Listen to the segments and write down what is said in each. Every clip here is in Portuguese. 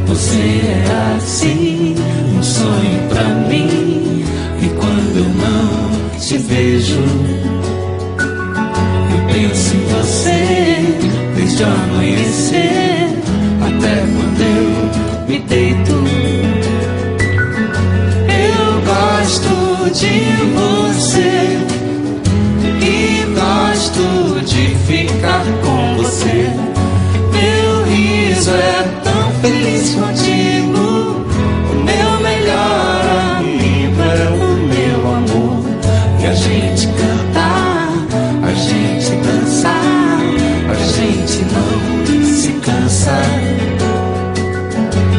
Você é assim, um sonho pra mim. E quando eu não te vejo, eu penso em você desde o amanhecer até quando eu me deito. Eu gosto de você e gosto de ficar com você. Meu riso é tão feliz contigo. O meu melhor amigo é o meu amor. E a gente cantar, a gente dançar, a gente não se cansa.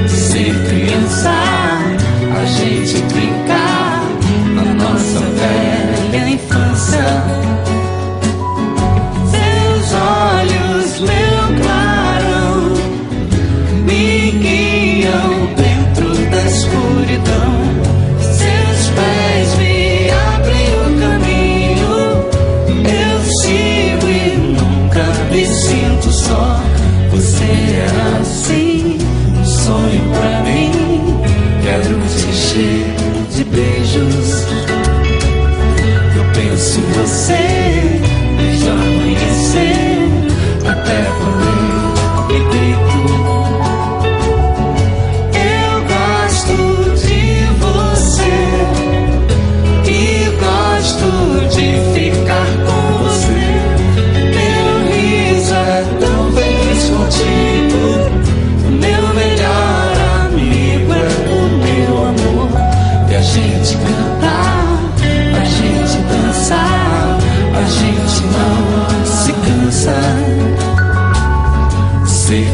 Ser criança, a gente brincar na nossa velha infância. Seus olhos, meu clarão, me guiam dentro da escuridão. Seus pés me abrem o caminho. Eu sigo e nunca me sinto só. Você é assim, um sonho pra mim. Quero te encher de beijos. Eu penso em você desde o amanhecer até quando eu me deito. Eu gosto de você e gosto de ficar com você. Meu riso é tão feliz contigo. O meu melhor amigo é o meu amor. E a gente cantar, a gente dançar, a gente não se cansa. Ser